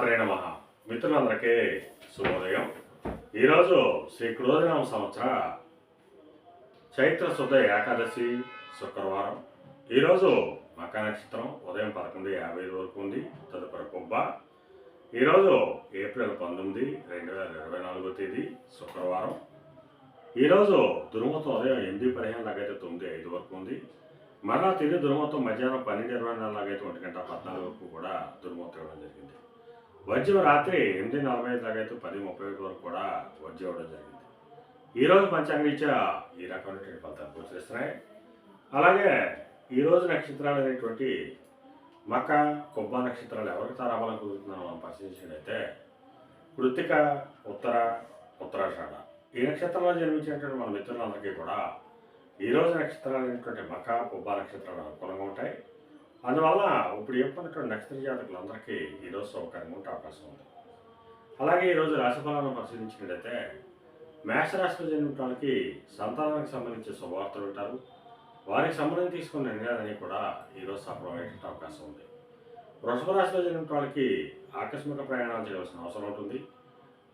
శ్రీమాత్రే నమః. మిత్రులందరికీ శుభోదయం. ఈరోజు శ్రీ క్రోధనామ సంవత్సర చైత్ర శుద్ధ ఏకాదశి శుక్రవారం. ఈరోజు మకా నక్షత్రం ఉదయం 11:55 వరకు ఉంది. తదుపరి కొబ్బ. ఈరోజు ఏప్రిల్ 19, 2024 తేదీ శుక్రవారం. ఈరోజు దుర్ముహూర్తం ఉదయం 8:15 లాగైతే 9:05 వరకు ఉంది. మరలా తిరిగి దుర్ముహూర్తం మధ్యాహ్నం 12:24 లాగైతే 1:14 వరకు కూడా దుర్ముహూర్తం ఇవ్వడం జరిగింది. వజ్యం రాత్రి 8:45 లాగైతే 10:31 వరకు కూడా వజ్యం ఇవ్వడం జరిగింది. ఈరోజు పంచాంగరీత్యా ఈ రకమైనటువంటి ఫలితాలు గోచరిస్తున్నాయి. అలాగే ఈరోజు నక్షత్రాలు అనేటువంటి మక కొబ్బ నక్షత్రాలు ఎవరికి తారాబలం కుదురుతుందని మనం పరిశీలించినట్లయితే కృత్తిక, ఉత్తర, ఉత్తరాషాఢ ఈ నక్షత్రంలో జన్మించినటువంటి మన మిత్రులందరికీ కూడా ఈరోజు నక్షత్రాలు అనేటువంటి మక కొబ్బ నక్షత్రాలు అనుకూలంగా ఉంటాయి. అందువల్ల ఇప్పుడు చెప్పుకున్నటువంటి నక్షత్ర జాతకులందరికీ ఈరోజు సౌకర్యంగా ఉంటే అవకాశం ఉంది. అలాగే ఈరోజు రాశిఫలాలను పరిశీలించినట్లయితే మేషరాశిలో జన్మించిన వాళ్ళకి సంతానానికి సంబంధించిన శుభవార్తలు ఉంటారు. వారికి సంబంధించి తీసుకున్న నిర్ణయాలన్నీ కూడా ఈరోజు సఫలమయ్యే అవకాశం ఉంది. వృషభ రాశిలో జన్మించిన వాళ్ళకి ఆకస్మిక ప్రయాణాలు చేయవలసిన అవసరం ఉంటుంది.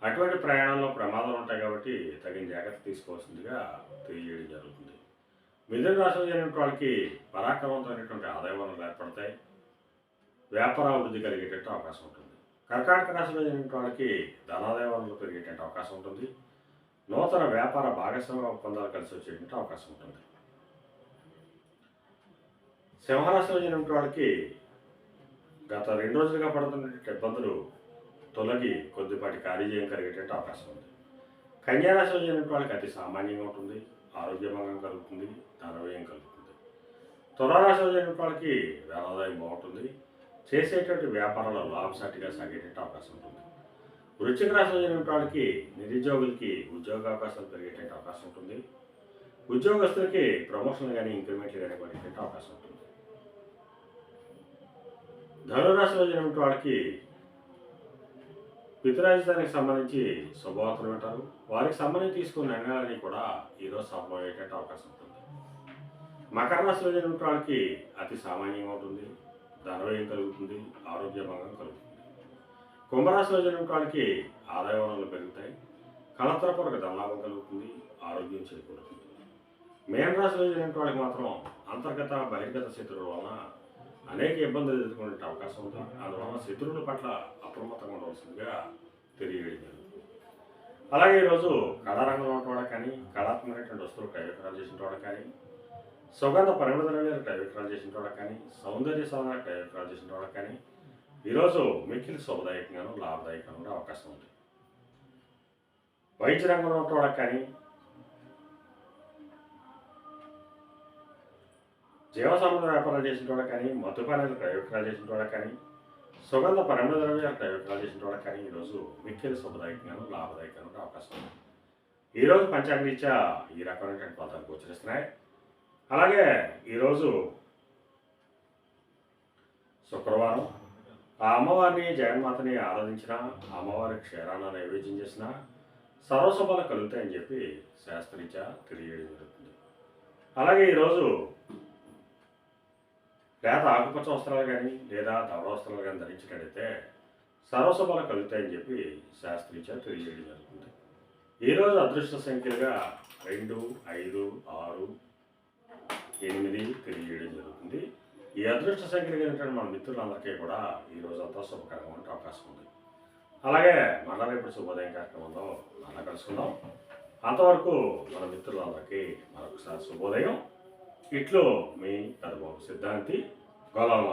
అటువంటి ప్రయాణాల్లో ప్రమాదాలు ఉంటాయి కాబట్టి తగిన జాగ్రత్త తీసుకోవాల్సిందిగా తెలియజేయడం జరుగుతుంది. మిథున రాశిలో జన్మించిన వాళ్ళకి పరాక్రమవంతమైనటువంటి ఆదాయ వనరులు ఏర్పడతాయి. వ్యాపార అభివృద్ధి కలిగేటట్టు అవకాశం ఉంటుంది. కర్కాటక రాశిలో జన్మించిన వాళ్ళకి ధనాదాయ వనరులు పెరిగేటట్టు అవకాశం ఉంటుంది. నూతన వ్యాపార భాగస్వామ్య ఒప్పందాలు కలిసి వచ్చేటువంటి అవకాశం ఉంటుంది. సింహరాశిలో జన్మించిన వాళ్ళకి గత 2 రోజులుగా పడుతున్నటువంటి ఇబ్బందులు తొలగి కొద్దిపాటి కార్యజయం కలిగేటట్టు అవకాశం ఉంది. కన్యారాశిలో జన్మించిన వాళ్ళకి అతి సామాన్యంగా ఉంటుంది. ఆరోగ్యభంగం కలుగుతుంది, ధనవ్యయం కలుగుతుంది. తులారాశిలో జన్మించిన వాళ్ళకి ధనాదాయం బాగుంటుంది. చేసేటువంటి వ్యాపారాల్లో లాభసాటిగా సాగేటట్టు అవకాశం ఉంటుంది. వృశ్చిక రాశిలో జన్మించిన వాళ్ళకి నిరుద్యోగులకి ఉద్యోగ అవకాశాలు పెరిగేటట్టు అవకాశం ఉంటుంది. ఉద్యోగస్తులకి ప్రమోషన్లు కానీ ఇంక్రిమెంట్లు కానీ పడేటట్టు అవకాశం ఉంటుంది. ధనురాశిలో జన్మించిన వాళ్ళకి పితృరాజధానికి సంబంధించి శుభవార్తలు వింటారు. వారికి సంబంధించి తీసుకున్న నిర్ణయాలన్నీ కూడా ఈరోజు సఫలమయ్యేటట్టు అవకాశం ఉంటుంది. మకర రాశిలో జన్మించిన వాళ్ళకి అతి సామాన్యంగా ఉంటుంది. ధనవ్యయం కలుగుతుంది, ఆరోగ్యభంగం కలుగుతుంది. కుంభరాశిలో జన్మించిన వాళ్ళకి ఆదాయ వనరులు పెరుగుతాయి. కళత్రపూర్వక ధనలాభం కలుగుతుంది, ఆరోగ్యం చేకూరుతుంది. మేన రాశిలో జన్మించిన వాళ్ళకి మాత్రం అంతర్గత బహిర్గత శత్రువుల వలన అనేక ఇబ్బందులు ఎదుర్కొనే అవకాశం ఉంది. అందువలన శత్రువుల పట్ల అప్రమత్తంగా ఉండవలసిందిగా తెలియజేయడం జరుగుతుంది. అలాగే ఈరోజు కళారంగంలో ఉన్న వాళ్ళకి కానీ, కళాత్మకమైనటువంటి వస్తువులు క్రయ విక్రయాలు చేసిన వాళ్ళకి కానీ, సుగంధ పరిమళ ద్రవ్యాలు క్రయ విక్రయాలు చేసిన వాళ్ళకి కానీ, సౌందర్య సాధన క్రయ విక్రయాలు చేసిన వాళ్ళకి కానీ ఈరోజు మిక్కిలి శుభదాయకంగాను లాభదాయకంగా అవకాశం ఉంది. వైద్య రంగంలో ఉన్న వాళ్ళకి కానీ, జీవసంబంధ వ్యాపారాలు చేసిన వాళ్ళకి కానీ, మధుపానాలు క్రయ విక్రయాలు చేసిన వాళ్ళకి కానీ, సుగంధ పరిమళ ద్రవ్యాలు క్రయ విక్రయాలు చేసిన వాళ్ళకి కానీ ఈరోజు మిక్కిలి శుభదాయకంగాను లాభదాయకంగా అవకాశం ఉంది. ఈరోజు పంచాంగరీత్యా ఈ రకమైనటువంటి ఫలితాలు గోచరిస్తున్నాయి. అలాగే ఈరోజు శుక్రవారం ఆ అమ్మవారిని జగన్మాతని ఆరాధించిన, అమ్మవారి క్షీరాన్ని నైవేద్యం చేసిన సర్వశుభాలు కలుగుతాయని చెప్పి శాస్త్రరీత్యా తెలియజేయడం జరుగుతుంది. అలాగే ఈరోజు లేత ఆకుపచ్చ వస్త్రాలు కానీ లేదా ధవళ వస్త్రాలు కానీ ధరించినట్లయితే సర్వశుభాలు కలుగుతాయని చెప్పి శాస్త్రీత్యా తెలియజేయడం జరుగుతుంది. ఈరోజు అదృష్ట సంఖ్యలుగా 2, 5, 6, 8 తెలియజేయడం జరుగుతుంది. ఈ అదృష్ట సంఖ్యలు కలిగినటువంటి మన మిత్రులందరికీ కూడా ఈరోజు అంతా శుభకరంగా ఉండే అవకాశం ఉంది. అలాగే మళ్ళా రేపు శుభోదయం కార్యక్రమంలో మళ్ళా కలుసుకుందాం. అంతవరకు మన మిత్రులందరికీ మరొకసారి శుభోదయం. ఇట్లు మీ పెద్దబాబు సిద్ధాంతి గోలాల.